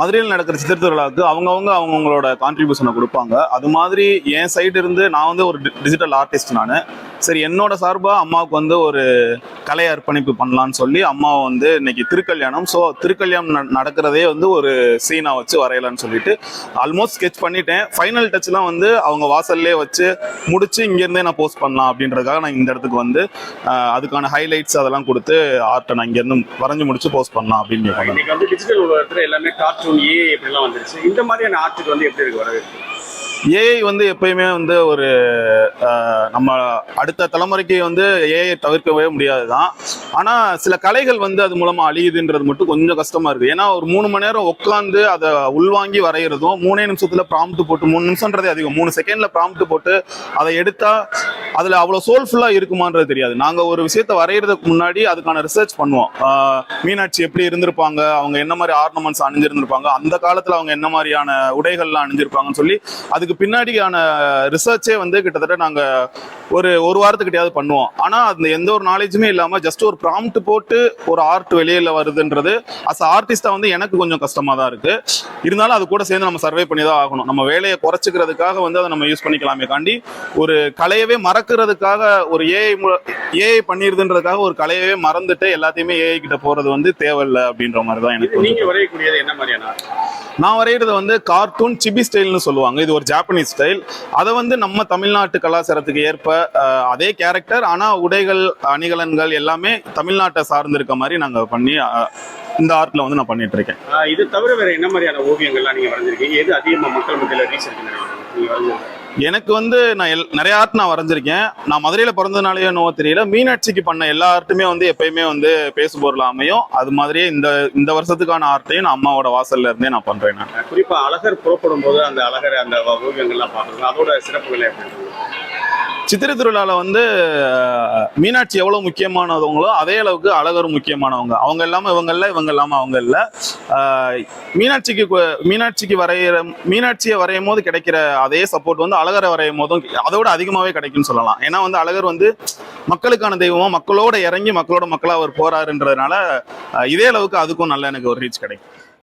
மதுரையில் நடக்கிற சித்திரை திருவிழாவுக்கு அவங்கவுங்களோட கான்ட்ரிபியூஷனை கொடுப்பாங்க. அது மாதிரி என் சைடு இருந்து நான் வந்து ஒரு டிஜிட்டல் ஆர்டிஸ்ட். நான் சரி என்னோட சார்பாக அம்மாவுக்கு வந்து ஒரு கலை அர்ப்பணிப்பு பண்ணலான்னு சொல்லி அம்மாவை வந்து இன்னைக்கு திருக்கல்யாணம். ஸோ திருக்கல்யாணம் நடக்கிறதே வந்து ஒரு சீனாக வச்சு வரையலான்னு சொல்லிட்டு ஆல்மோஸ்ட் ஸ்கெச் பண்ணிட்டேன். ஃபைனல் டச்லாம் வந்து அவங்க வாசல்லே வச்சு முடிச்சு இங்கேருந்தே நான் போஸ்ட் பண்ணலாம் அப்படின்றதுக்காக நான் இந்த இடத்துக்கு வந்து அதுக்கான ஹைலைட்ஸ் அதெல்லாம் கொடுத்து ஆர்ட்டை நான் இங்கேருந்து வரைஞ்சி முடிச்சு போஸ்ட் பண்ணலாம் அப்படின்னு. இன்னைக்கு வந்து டிஜிட்டல் உலகத்தில் எல்லாமே கார்ட்டூன் ஏஐ எப்படிலாம் வந்துருச்சு. இந்த மாதிரியான ஆர்ட்டுக்கு வந்து எப்படி இருக்கு வரது? ஏஐ வந்து எப்பயுமே வந்து ஒரு நம்ம அடுத்த தலைமுறைக்கு வந்து ஏஐ தவிர்க்கவே முடியாது தான். ஆனால் சில கலைகள் வந்து அது மூலமாக அழியுதுன்றது மட்டும் கொஞ்சம் கஷ்டமாக இருக்குது. ஏன்னா ஒரு 3 மணி நேரம் உட்காந்து அதை உள்வாங்கி வரைகிறதும் 3 நிமிஷத்தில் ப்ராம்ப்ட் போட்டு 3 நிமிஷன்றதே அதிகம் 3 செகண்டில் ப்ராம்ப்ட் போட்டு அதை எடுத்தால் அதில் அவ்வளோ சோல்ஃபுல்லாக இருக்குமான்றது தெரியாது. நாங்கள் ஒரு விஷயத்தை வரைகிறதுக்கு முன்னாடி அதுக்கான ரிசர்ச் பண்ணுவோம். மீனாட்சி எப்படி இருந்திருப்பாங்க, அவங்க என்ன மாதிரி ஆர்னமெண்ட்ஸ் அணிஞ்சிருந்திருப்பாங்க, அந்த காலத்தில் அவங்க என்ன மாதிரியான உடைகள்லாம் அணிஞ்சிருப்பாங்கன்னு சொல்லி அதுக்கு பின்னாடியான ரிசர்ச்சே வந்து கிட்டத்தட்ட நாங்கள் ஒரு வாரத்துக்கிட்டையாவது பண்ணுவோம். ஆனால் அந்த எந்த ஒரு நாலேஜுமே இல்லாமல் ஜஸ்ட் ஒரு ப்ராம்ப்ட் போட்டு ஒரு ஆர்ட் வெளியில் வருதுன்றது அஸ் ஆர்டிஸ்டாக வந்து எனக்கு கொஞ்சம் கஷ்டமாக தான் இருக்குது. இருந்தாலும் அது கூட சேர்ந்து நம்ம சர்வே பண்ணி தான் ஆகணும். நம்ம வேலையை குறைச்சிக்கிறதுக்காக வந்து அதை நம்ம யூஸ் பண்ணிக்கலாமே காண்டி ஒரு கலையவே மறக்கிறதுக்காக ஒரு ஏஐ பண்ணிருதுன்றதுக்காக ஒரு கலையவே மறந்துட்டு எல்லாத்தையுமே ஏஐ கிட்ட போறது வந்து தேவையில்லை அப்படின்ற மாதிரி தான் எனக்கு. நீங்க வரையக்கூடியது என்ன மாதிரியான? நான் வரைகிறது வந்து கார்ட்டூன் சிபி ஸ்டைல்னு சொல்லுவாங்க. இது ஒரு ஜாப்பனீஸ் ஸ்டைல். அதை வந்து நம்ம தமிழ்நாட்டு கலாச்சாரத்துக்கு ஏற்ப அதே கேரக்டர், ஆனால் உடைகள் அணிகலன்கள் எல்லாமே தமிழ்நாட்டை சார்ந்து இருக்க மாதிரி நாங்கள் பண்ணி இந்த ஆர்ட்ல வந்து நான் பண்ணிட்டு இருக்கேன். இது தவிர வேற என்ன மாதிரியான ஓவியங்கள்லாம் நீங்க வரைஞ்சிருக்கீங்க? எது அதிகமாக மக்கள் மத்தியில் ரீச் இருக்குன்னு நீங்க வரைஞ்சிருக்கீங்க? எனக்கு வந்து நான் நிறைய ஆர்ட் நான் வரைஞ்சிருக்கேன். நான் மதுரையில் பிறந்ததுனாலேயோ என்னவோ தெரியல, மீனாட்சிக்கு பண்ண எல்லா ஆர்ட்டுமே வந்து எப்பயுமே வந்து பேசுபொருள் அமையும். அது மாதிரியே இந்த வருஷத்துக்கான ஆர்ட்டையும் நான் அம்மாவோட வாசல்ல இருந்தே நான் பண்றேன். நான் குறிப்பா அழகர் புறப்படும் போது அந்த அழகர் அந்த ஓவியங்கள்லாம் பார்க்கணும், அதோட சிறப்புகளை எப்படி? சித்திரை திருவிழாவில் வந்து மீனாட்சி எவ்வளோ முக்கியமானவங்களோ அதே அளவுக்கு அழகரும் முக்கியமானவங்க. அவங்க இல்லாமல் இவங்க இல்லை, இவங்க இல்லாமல் அவங்க இல்லை. மீனாட்சியை வரையும் போது கிடைக்கிற அதே சப்போர்ட் வந்து அழகரை வரையும் போதும் அதோட அதிகமாகவே கிடைக்கும்னு சொல்லலாம். ஏன்னா வந்து அழகர் வந்து மக்களுக்கான தெய்வம், மக்களோட இறங்கி மக்களோட மக்களாக அவர் போறாருன்றதுனால இதே அளவுக்கு அதுக்கும் நல்ல எனக்கு ஒரு ரீச் கிடைக்கும்.